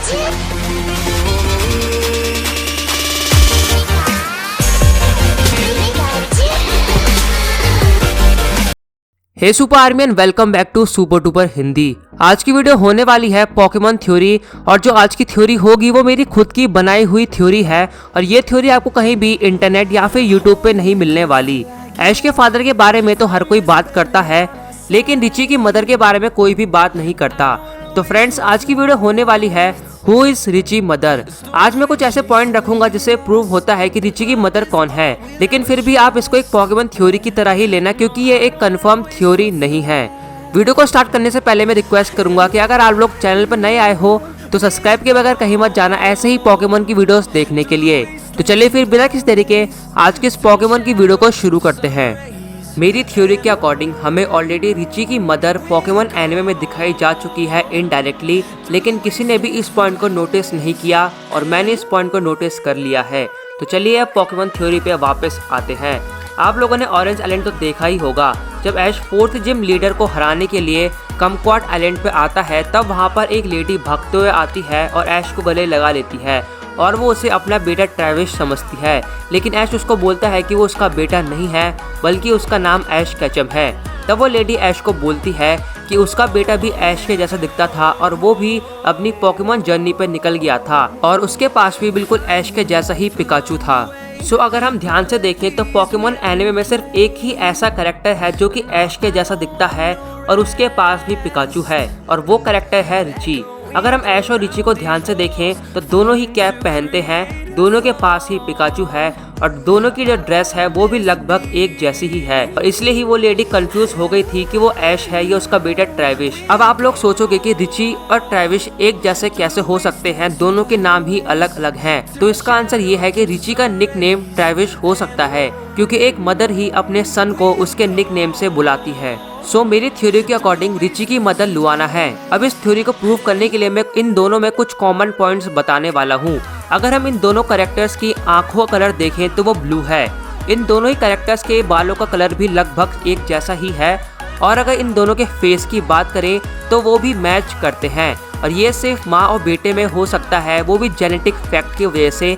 Hey super armian, welcome back to super duper Hindi. आज की video होने वाली है पोकेमॉन थ्योरी, और जो आज की थ्योरी होगी वो मेरी खुद की बनाई हुई थ्योरी है। और ये थ्योरी आपको कहीं भी इंटरनेट या फिर यूट्यूब पे नहीं मिलने वाली। ऐश के फादर के बारे में तो हर कोई बात करता है, लेकिन रिची की मदर के बारे में कोई भी बात नहीं करता। तो फ्रेंड्स, आज की वीडियो होने वाली है हु इज रिची मदर। आज मैं कुछ ऐसे पॉइंट रखूंगा जिससे प्रूव होता है कि रिची की मदर कौन है, लेकिन फिर भी आप इसको एक पोकेमॉन थ्योरी की तरह ही लेना, क्योंकि ये एक कंफर्म थ्योरी नहीं है। वीडियो को स्टार्ट करने से पहले मैं रिक्वेस्ट करूंगा कि अगर आप लोग चैनल पर नए आए हो तो सब्सक्राइब के बगैर कहीं मत जाना, ऐसे ही पोकेमॉन की वीडियोस देखने के लिए। तो चलिए फिर बिना किसी तरीके आज के इस पोकेमॉन की वीडियो को शुरू करते हैं। मेरी थ्योरी के अकॉर्डिंग हमें ऑलरेडी रिची की मदर पोकेमॉन एनिमे में दिखाई जा चुकी है इनडायरेक्टली, लेकिन किसी ने भी इस पॉइंट को नोटिस नहीं किया और मैंने इस पॉइंट को नोटिस कर लिया है। तो चलिए अब पोकेमॉन थ्योरी पे वापस आते हैं। आप लोगों ने ऑरेंज आइलैंड तो देखा ही होगा। जब ऐश 4th जिम लीडर को हराने के लिए कमक्वाट आइलैंड पे आता है, तब वहाँ पर एक लेडी भागते हुए आती है और ऐश को गले लगा लेती है और वो उसे अपना बेटा ट्रेविस समझती है। लेकिन ऐश उसको बोलता है कि वो उसका बेटा नहीं है, बल्कि उसका नाम ऐश केचम है। तब वो लेडी ऐश को बोलती है कि उसका बेटा भी ऐश के जैसा दिखता था और वो भी अपनी पोकेमॉन जर्नी पे निकल गया था और उसके पास भी बिल्कुल ऐश के जैसा ही पिकाचू था। अगर हम ध्यान से देखें तो पोकेमॉन एनिमे में सिर्फ एक ही ऐसा कैरेक्टर है जो कि ऐश के जैसा दिखता है और उसके पास भी पिकाचू है, और वो कैरेक्टर है रिची। अगर हम ऐश और रिची को ध्यान से देखें तो दोनों ही कैप पहनते हैं, दोनों के पास ही पिकाचू है और दोनों की जो ड्रेस है वो भी लगभग एक जैसी ही है, और इसलिए ही वो लेडी कंफ्यूज हो गई थी कि वो ऐश है या उसका बेटा ट्रेविस। अब आप लोग सोचोगे कि रिची और ट्रेविस एक जैसे कैसे हो सकते हैं, दोनों के नाम ही अलग अलग हैं। तो इसका आंसर ये है कि रिची का निक नेम ट्रेविस हो सकता है, क्योंकि एक मदर ही अपने सन को उसके निक नेम से बुलाती है। मेरी थ्योरी के अकॉर्डिंग रिची की मदर लुआना है। अब इस थ्योरी को प्रूव करने के लिए मैं इन दोनों में कुछ कॉमन पॉइंट्स बताने वाला हूँ। अगर हम इन दोनों कैरेक्टर्स की आंखों का कलर देखें तो वो ब्लू है। इन दोनों ही कैरेक्टर्स के बालों का कलर भी लगभग एक जैसा ही है, और अगर इन दोनों के फेस की बात करें तो वो भी मैच करते हैं, और ये सिर्फ माँ और बेटे में हो सकता है, वो भी जेनेटिक फैक्ट की वजह से।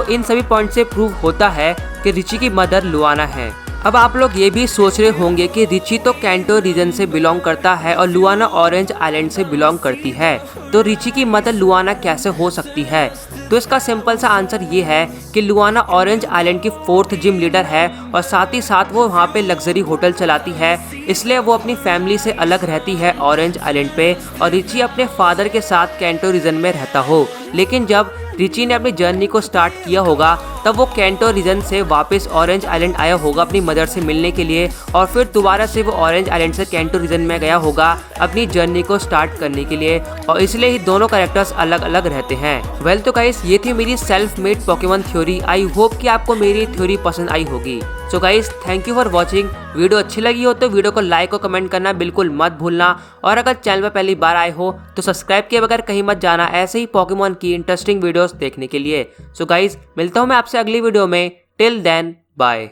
इन सभी पॉइंट से प्रूव होता है कि रिची की मदर लुआना है। अब आप लोग ये भी सोच रहे होंगे कि रिची तो कैंटो रीजन से बिलोंग करता है और लुआना ऑरेंज आइलैंड से बिलोंग करती है, तो रिची की मदर लुआना कैसे हो सकती है? तो इसका सिंपल सा आंसर ये है कि लुआना ऑरेंज आइलैंड की 4th जिम लीडर है, और साथ ही साथ वो वहाँ पे लग्जरी होटल चलाती है, इसलिए वो अपनी फैमिली से अलग रहती है ऑरेंज आइलैंड पे, और रिची अपने फादर के साथ कैंटो रीजन में रहता हो। लेकिन जब रिची ने अपनी जर्नी को स्टार्ट किया होगा तब वो कैंटो रीजन से वापस ऑरेंज आइलैंड आया होगा अपनी मदर से मिलने के लिए, और फिर दोबारा से वो ऑरेंज आइलैंड से कैंटो रीजन में गया होगा अपनी जर्नी को स्टार्ट करने के लिए, और इसलिए ही दोनों कैरेक्टर्स अलग अलग रहते हैं। वेल तो गाइस, ये थी मेरी self made Pokemon theory. I hope कि आपको मेरी थ्योरी पसंद आई होगी। So guys, thank you for watching. Video अच्छी लगी हो तो वीडियो को लाइक और कमेंट करना बिल्कुल मत भूलना, और अगर चैनल पर पहली बार आए हो तो सब्सक्राइब किए बगैर कहीं मत जाना, ऐसे ही पोकेमॉन की इंटरेस्टिंग वीडियोस देखने के लिए। सो गाइस, मिलता हूँ मैं आपसे अगली वीडियो में। Till then, bye.